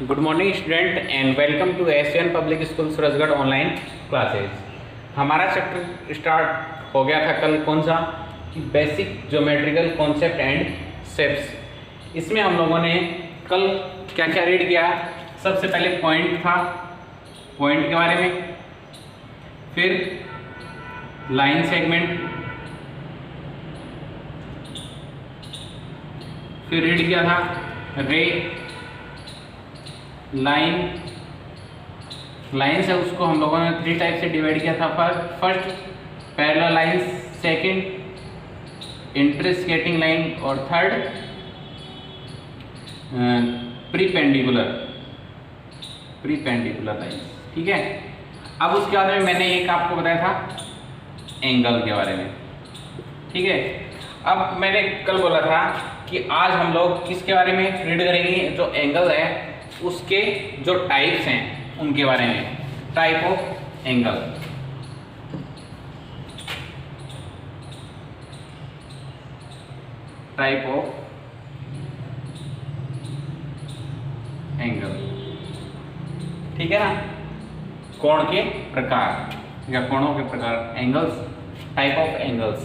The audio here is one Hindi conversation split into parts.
Good morning student and welcome to SVN public school Surajgarh online classes. हमारा चैप्टर स्टार्ट हो गया था कल, कौन सा कि basic geometrical concept and shapes. इसमें हम लोगों ने कल क्या क्या रीड किया। सबसे पहले पॉइंट था, पॉइंट के बारे में, फिर लाइन सेगमेंट, फिर रीड किया था रे, लाइन से उसको हम लोगों ने 3 टाइप से डिवाइड किया था। First parallel line, second intersecting line और थर्ड प्रीपेंडिकुलर लाइन। ठीक है, अब उसके बाद में मैंने एक आपको बताया था एंगल के बारे में। ठीक है, अब मैंने कल बोला था कि आज हम लोग किसके बारे में रीड करेंगे, जो एंगल है उसके जो टाइप्स हैं उनके बारे में, type of angle. Type of angle, ठीक है ना, कोण के प्रकार या कोणों के प्रकार, एंगल्स, टाइप ऑफ एंगल्स।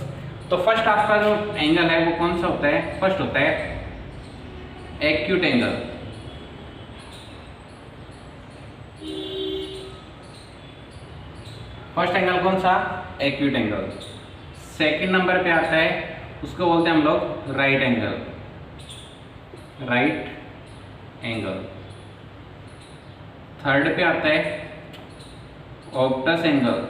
तो फर्स्ट आपका जो एंगल है वो कौन सा होता है? फर्स्ट होता है एक्यूट एंगल। फर्स्ट एंगल कौन सा? Acute angle. सेकंड नंबर पे आता है, उसको बोलते हैं हम लोग right angle, right angle. Third पे आता है ऑब्टस एंगल।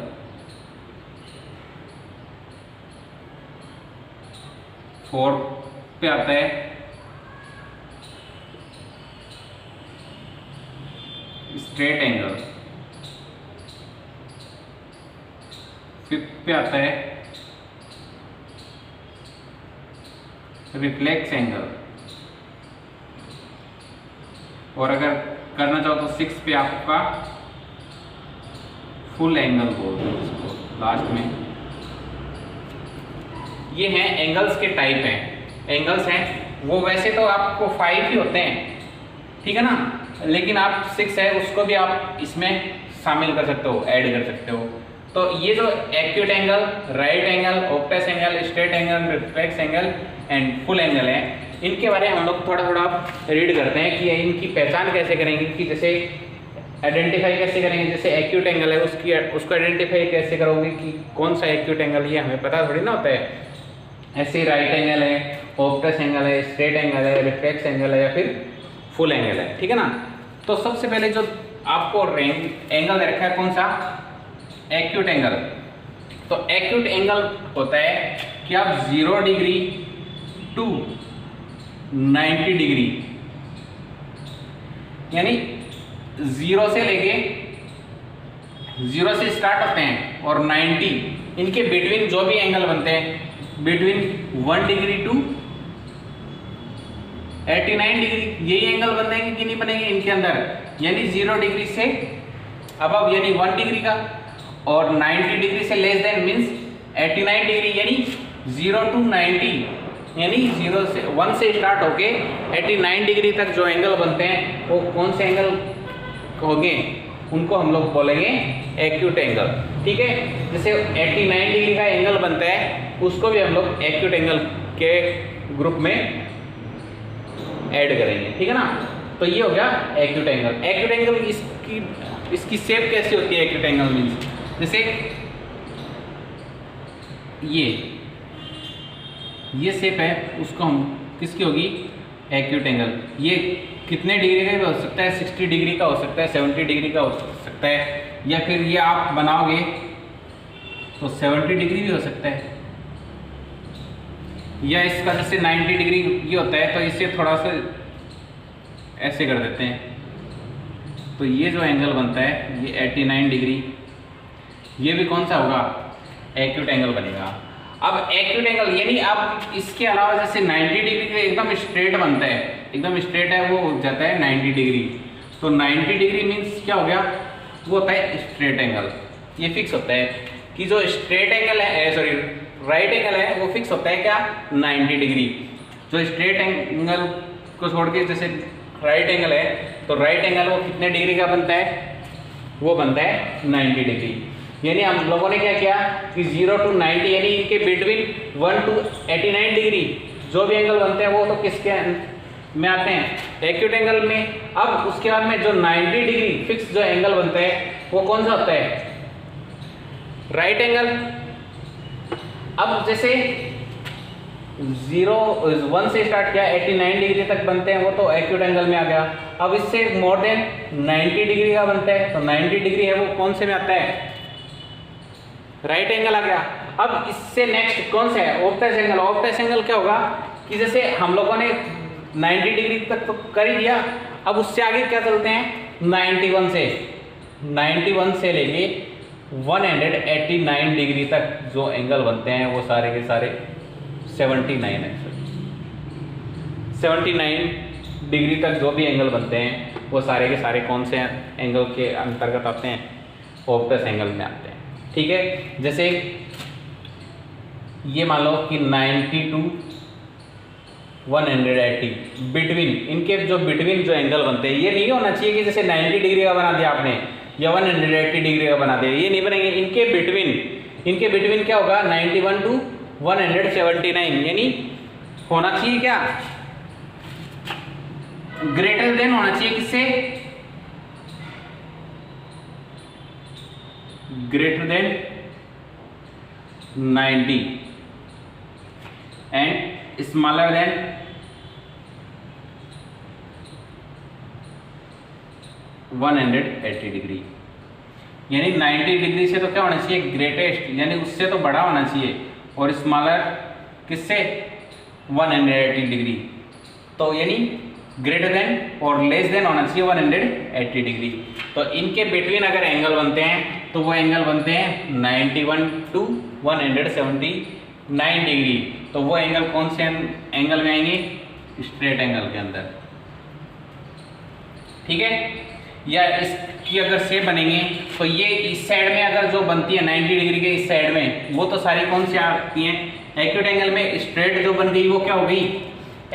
फोर्थ पे आता है स्ट्रेट एंगल। फिफ्थ पे आता है रिफ्लेक्स एंगल। और अगर करना चाहो तो 6 पे आपका फुल एंगल बोलते हैं उसको लास्ट में। ये हैं एंगल्स के टाइप हैं। एंगल्स हैं वो वैसे तो आपको 5 ही होते हैं, ठीक है ना, लेकिन आप 6 है उसको भी आप इसमें शामिल कर सकते हो, ऐड कर सकते हो। तो ये जो acute angle, right angle, obtuse angle, straight angle, reflex angle and full angle है, इनके बारे में हम लोग थोड़ा थोड़ा रीड करते हैं कि इनकी पहचान कैसे करेंगे, कि जैसे आइडेंटिफाई कैसे करेंगे। जैसे एक्यूट एंगल है उसको आइडेंटिफाई कैसे करोगे कि कौन सा एक्यूट एंगल, ये हमें पता थोड़ी ना होता है। ऐसे राइट एंगल है, ऑब्टस एंगल है, स्ट्रेट एंगल है, रिफ्लेक्स एंगल है या फिर फुल एंगल है, ठीक है ना। तो सबसे पहले जो आपको एंगल रखा है कौन सा? Acute angle. तो एक्यूट एंगल होता है कि आप 0 डिग्री टू 90 डिग्री, यानी 0 से लेके 0 से स्टार्ट होते हैं और 90, इनके बिटवीन जो भी एंगल बनते हैं, बिटवीन 1 डिग्री टू 89 डिग्री, यही एंगल बनेंगे कि नहीं बनेंगे इनके अंदर, यानी 0 डिग्री से अबव यानी 1 डिग्री का, और 90 डिग्री से लेस देन मीन्स 89 डिग्री, यानी 0 टू 90, यानी 1 से स्टार्ट होके 89 डिग्री तक जो एंगल बनते हैं वो कौन से एंगल होंगे? उनको हम लोग बोलेंगे एक्यूट एंगल। ठीक है, जैसे 89 डिग्री का एंगल बनता है उसको भी हम लोग एक्यूट एंगल के ग्रुप में ऐड करेंगे, ठीक है ना। तो ये हो गया एक्यूट एंगल। एक्यूट एंगल इसकी शेप कैसी होती है? एक्यूट एंगल मीन्स जैसे ये शेप है, उसको हम किसकी होगी? Acute angle. ये कितने डिग्री का भी हो सकता है, 60 डिग्री का हो सकता है, 70 डिग्री का हो सकता है, या फिर ये आप बनाओगे तो 70 डिग्री भी हो सकता है, या इसका जैसे 90 डिग्री ये होता है तो इसे थोड़ा सा ऐसे कर देते हैं, तो ये जो एंगल बनता है ये 89 डिग्री, ये भी कौन सा होगा? एक्यूट एंगल बनेगा। अब एक्यूट एंगल यानी अब इसके अलावा जैसे 90 डिग्री का एकदम स्ट्रेट बनता है, एकदम स्ट्रेट है वो हो जाता है 90 डिग्री। तो 90 डिग्री मीन्स क्या हो गया? वो होता है स्ट्रेट एंगल। ये फिक्स होता है कि जो स्ट्रेट एंगल है, सॉरी राइट एंगल है, वो फिक्स होता है क्या? 90 डिग्री। जो स्ट्रेट एंगल को छोड़ के जैसे राइट एंगल है, तो राइट एंगल वो कितने डिग्री का बनता है, वो बनता है 90 डिग्री। यानी हम लोगों ने क्या किया कि 0 to 90 यानी इनके बिटवीन 1 to 89 डिग्री जो भी एंगल बनते हैं वो तो किसके में आते हैं, एक्यूट एंगल में। अब उसके बाद में जो 90 डिग्री फिक्स जो एंगल बनता है वो कौन सा होता है, राइट एंगल। अब जैसे 1 से स्टार्ट किया 89 डिग्री तक बनते हैं वो तो एक्यूट एंगल में आ गया। अब इससे मोर देन 90 डिग्री का बनता है तो 90 डिग्री है वो कौन से में आता है, राइट एंगल आ गया। अब इससे नेक्स्ट कौन सा है, ऑब्टस एंगल। ऑब्टस एंगल क्या होगा कि जैसे हम लोगों ने 90 डिग्री तक तो कर ही दिया, अब उससे आगे क्या चलते हैं 91 से लेके 189 डिग्री तक जो एंगल बनते हैं वो सारे के सारे 79 है। 79 डिग्री तक जो भी एंगल बनते हैं वो सारे के सारे कौन से एंगल के अंतर्गत आते हैं, ऑब्टस एंगल में आते हैं। ठीक है, जैसे ये मान लो कि 90 to 180 बिटवीन, इनके जो बिटवीन जो एंगल बनते हैं ये नहीं होना चाहिए कि जैसे 90 डिग्री का बना दिया आपने या 180 डिग्री का बना दिया, ये नहीं बनेंगे। इनके बिटवीन क्या होगा 91 to 179 यानी होना चाहिए क्या, ग्रेटर देन होना चाहिए किससे, greater than 90 and smaller than 180 degree. यानी 90 डिग्री से तो क्या होना चाहिए, ग्रेटेस्ट, यानी उससे तो बड़ा होना चाहिए, और स्मॉलर किससे 180 डिग्री। तो यानी ग्रेटर देन और लेस देन होना चाहिए 180 डिग्री। तो इनके बिटवीन अगर एंगल बनते हैं तो वो एंगल बनते हैं 91 to 179 डिग्री। तो वो एंगल कौन से एंगल में आएंगे, स्ट्रेट एंगल के अंदर। ठीक है, या इसकी अगर शेप बनेंगे तो ये इस साइड में अगर जो बनती है 90 डिग्री के इस साइड में वो तो सारी कौन सी आती हैं, एक्यूट एंगल में। स्ट्रेट जो बन गई वो क्या हो गई,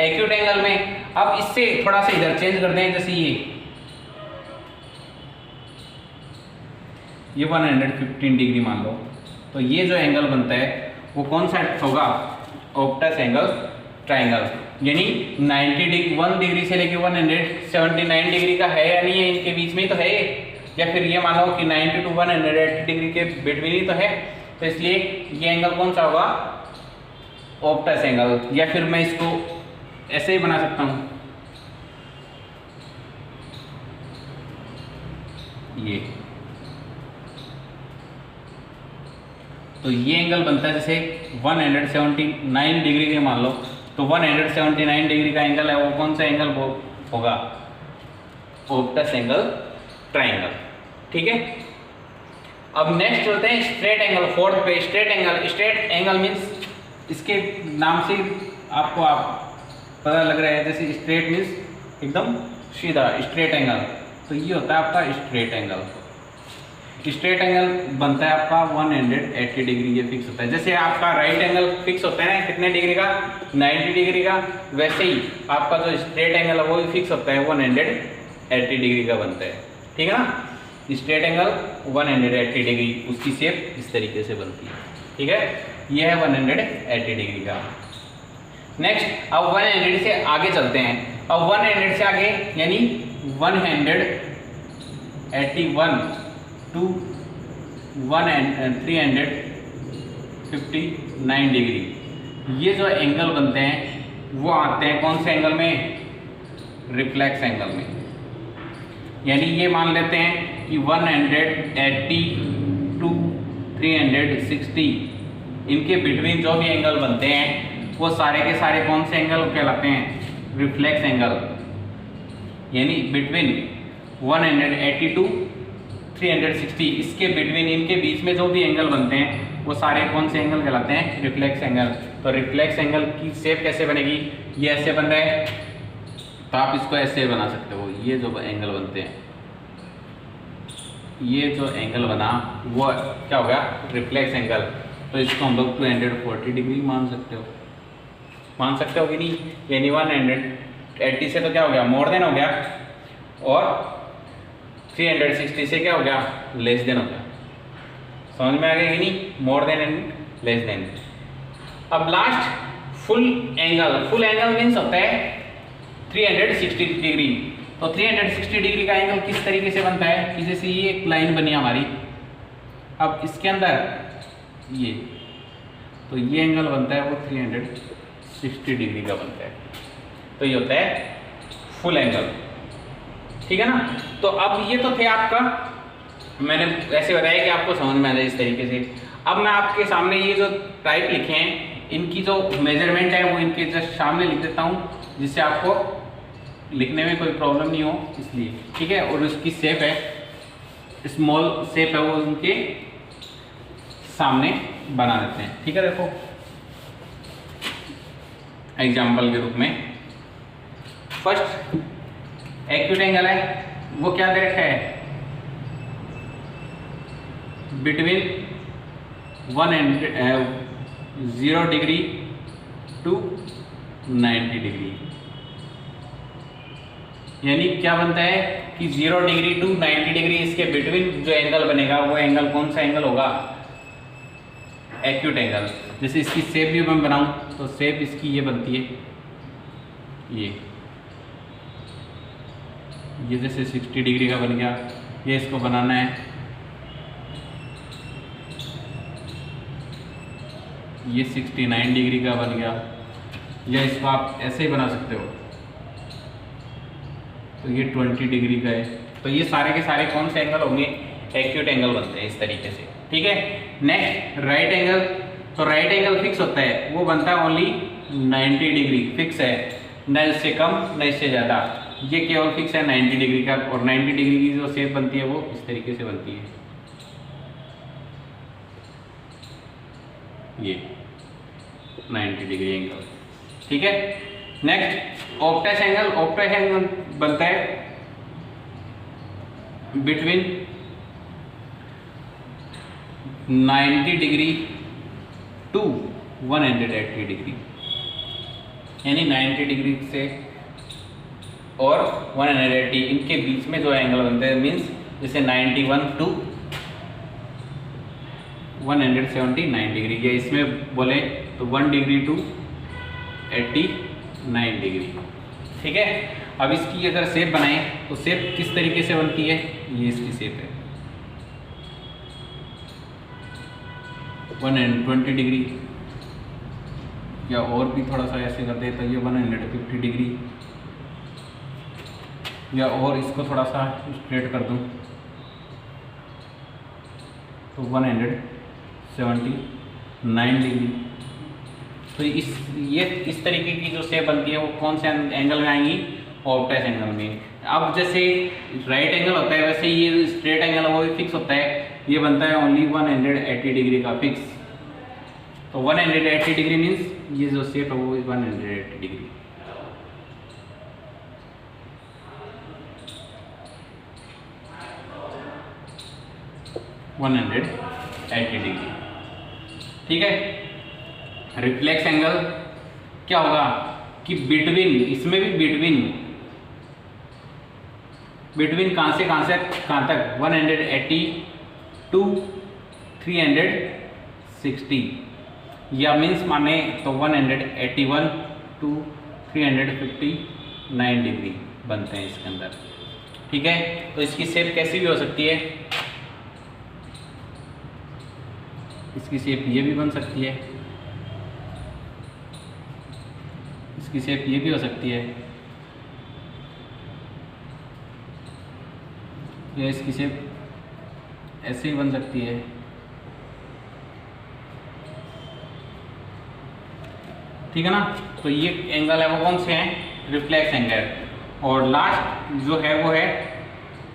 एक्यूट एंगल में। अब इससे थोड़ा सा इधर चेंज कर दें, जैसे ये 115 डिग्री मान लो, तो ये जो एंगल बनता है वो कौन सा होगा, ऑब्टस एंगल ट्राइंगल। यानी 1 डिग्री से लेके 179 डिग्री का है या नहीं है, इनके बीच में ही तो है, या फिर ये मान लो कि 90 to 180 डिग्री के बिटवीन ही तो है। तो इसलिए ये एंगल कौन सा होगा, ऑब्टस एंगल। या फिर मैं इसको ऐसे ही बना सकता हूं, ये तो ये एंगल बनता है जैसे 179 डिग्री के मान लो, तो 179 डिग्री का एंगल है वो कौन सा एंगल होगा, ऑब्टस एंगल ट्राइंगल। ठीक है, अब नेक्स्ट होते हैं स्ट्रेट एंगल। फोर्थ पे straight angle. Straight angle means इसके नाम से आपको पता लग रहा है, जैसे स्ट्रेट मीन्स एकदम सीधा, स्ट्रेट एंगल। तो ये होता है आपका स्ट्रेट एंगल। स्ट्रेट एंगल बनता है आपका 180 डिग्री, ये फिक्स होता है। जैसे आपका राइट एंगल फिक्स होता है ना कितने डिग्री का, 90 डिग्री का, वैसे ही आपका जो स्ट्रेट एंगल है वो भी फिक्स होता है 180 डिग्री का बनता है। ठीक है ना, स्ट्रेट एंगल 180 डिग्री, उसकी शेप इस तरीके से बनती है। ठीक है, ये है 180 डिग्री का। नेक्स्ट अब 180 से आगे चलते हैं। अब 180 से आगे यानी 181 to 359 डिग्री, ये जो एंगल बनते हैं वो आते हैं कौन से एंगल में, रिफ्लेक्स एंगल में। यानी ये मान लेते हैं कि 180 to 360 इनके बिटवीन जो भी एंगल बनते हैं वो सारे के सारे कौन से एंगल कहलाते हैं, रिफ्लेक्स एंगल। यानी बिटवीन 180 to 360 इसके बिटवीन, इनके बीच में जो भी एंगल बनते हैं वो सारे कौन से एंगल कहलाते हैं, रिफ्लेक्स एंगल। तो रिफ्लेक्स एंगल की शेप कैसे बनेगी, ये ऐसे बन रहा है, तो आप इसको ऐसे बना सकते हो। ये जो एंगल बनते हैं, ये जो एंगल बना वो क्या हो गया, रिफ्लेक्स एंगल। तो इसको हम लोग 240 डिग्री मान सकते हो कि नहीं, यानी 180 80 से तो क्या हो गया, मोर देन हो गया, और 360 से क्या हो गया, लेस देन हो गया। समझ में आ गया कि नहीं, more than and less than. अब last full angle. Full angle means होता है 360 डिग्री। तो 360 डिग्री का एंगल किस तरीके से बनता है कि जैसे ये एक लाइन बनी हमारी, अब इसके अंदर ये, तो ये एंगल बनता है वो 360 डिग्री का बनता है। तो ये होता है फुल एंगल, ठीक है ना। तो अब ये तो थे आपका, मैंने ऐसे बताया कि आपको समझ में आ जाए इस तरीके से। अब मैं आपके सामने ये जो टाइप लिखे हैं, इनकी जो मेजरमेंट है वो इनके जस्ट सामने लिख देता हूँ, जिससे आपको लिखने में कोई प्रॉब्लम नहीं हो, इसलिए, ठीक है। और उसकी शेप है, स्मॉल शेप है, वो उनके सामने बना देते हैं, ठीक है। देखो एग्जाम्पल के रूप में, फर्स्ट एक्यूट एंगल है, वो क्या दे रखा है, बिटवीन 0 डिग्री टू 90 डिग्री। यानी क्या बनता है कि 0 डिग्री टू 90 डिग्री इसके बिटवीन जो एंगल बनेगा वो एंगल कौन सा एंगल होगा, एक्यूट एंगल। जैसे इसकी शेप भी मैं बनाऊं तो शेप इसकी ये बनती है, ये जैसे 60 डिग्री का बन गया, ये इसको बनाना है, ये 69 डिग्री का बन गया, या इसको आप ऐसे ही बना सकते हो, तो ये 20 डिग्री का है। तो ये सारे के सारे कौन से एंगल होंगे, एक्यूट एंगल बनते हैं इस तरीके से, ठीक है। Next right angle. तो राइट एंगल फिक्स होता है, वो बनता है ओनली 90 डिग्री, फिक्स है, न इससे कम न इससे ज़्यादा, ये केवल फिक्स है 90 डिग्री का। और 90 डिग्री की जो शेप बनती है वो इस तरीके से बनती है, ये 90 डिग्री एंगल, ठीक है। Next Optus angle. Optus angle बनता है बिटवीन 90 डिग्री टू 180 डिग्री, यानी 90 डिग्री से और 180 इनके बीच में जो एंगल बनते हैं, मीन्स जैसे 91 टू 179 डिग्री, या इसमें बोले तो 1 डिग्री टू 89 डिग्री, ठीक है। अब इसकी अगर शेप बनाएं तो शेप किस तरीके से बनती है, ये इसकी शेप है 120 डिग्री, या और भी थोड़ा सा ऐसे कर दे तो ये 150 डिग्री, या और इसको थोड़ा सा स्ट्रेट कर दूं तो 179 डिग्री। तो इस तरीके की जो शेप बनती है वो कौन से एंगल में आएंगी, ऑप्टस एंगल में। अब जैसे राइट एंगल होता है वैसे ये स्ट्रेट एंगल वो भी फिक्स होता है, ये बनता है ओनली 180 डिग्री का फिक्स। तो 180 डिग्री मीन्स ये जो शेप है वो 180 डिग्री। डिग्री, ठीक है। रिफ्लेक्स एंगल क्या होगा कि बिटवीन, इसमें भी बिटवीन कहाँ से कहाँ तक 180 टू 360, या मीन्स माने तो 181 टू 359 डिग्री बनते हैं इसके अंदर, ठीक है। तो इसकी शेप कैसी भी हो सकती है, इसकी शेप ये भी बन सकती है, इसकी शेप ये भी हो सकती है, या इसकी शेप ऐसे ही बन सकती है, ठीक है ना। तो ये एंगल है वो कौन से हैं, रिफ्लेक्स एंगल। और लास्ट जो है वो है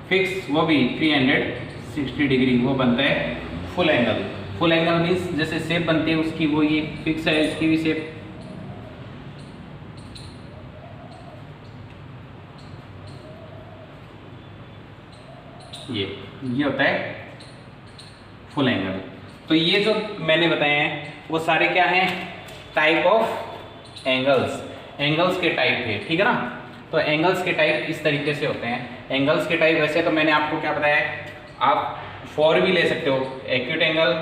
फिक्स, वो भी 360 डिग्री, वो बनता है full angle. Full angle means जैसे शेप बनती है उसकी वो ये फिक्स है, इसकी भी शेप ये होता है फुल एंगल। तो ये जो मैंने बताए हैं वो सारे क्या हैं, टाइप ऑफ एंगल्स के टाइप है, ठीक है ना। तो एंगल्स के टाइप इस तरीके से होते हैं। एंगल्स के टाइप वैसे तो मैंने आपको क्या बताया है, आप 4 भी ले सकते हो, acute angle,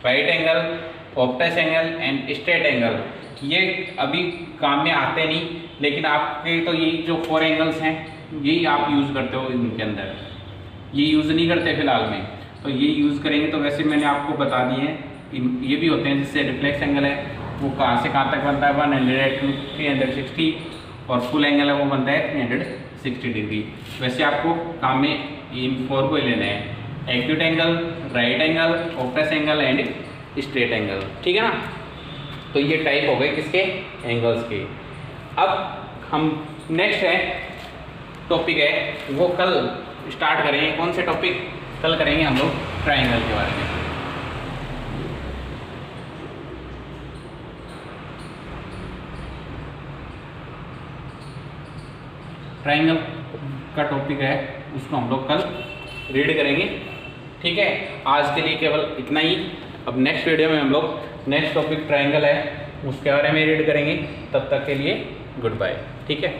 right angle, obtuse angle and straight angle. ये अभी काम में आते नहीं, लेकिन आपके तो यही जो 4 एंगल्स हैं यही आप यूज़ करते हो इनके अंदर, ये यूज़ नहीं करते फिलहाल में, तो ये यूज़ करेंगे। तो वैसे मैंने आपको बता दिए हैं, ये भी होते हैं। जिससे रिफ्लेक्स एंगल है वो कहाँ से कहाँ तक बनता है, 100 to 360, और फुल एंगल है वो बनता है 360 डिग्री। वैसे आपको काम में इन 4 को ही लेना है, acute angle, right angle, obtuse angle and straight angle, ठीक है ना। तो ये टाइप हो गए किसके, एंगल्स के। अब हम नेक्स्ट है टॉपिक है वो कल स्टार्ट करेंगे। कौन से टॉपिक कल करेंगे हम लोग, ट्राइंगल के बारे में। ट्राइंगल का टॉपिक है उसको हम लोग कल रीड करेंगे, ठीक है। आज के लिए केवल इतना ही। अब नेक्स्ट वीडियो में हम लोग नेक्स्ट टॉपिक ट्राइंगल है उसके बारे में रीड करेंगे। तब तक के लिए गुड बाय, ठीक है।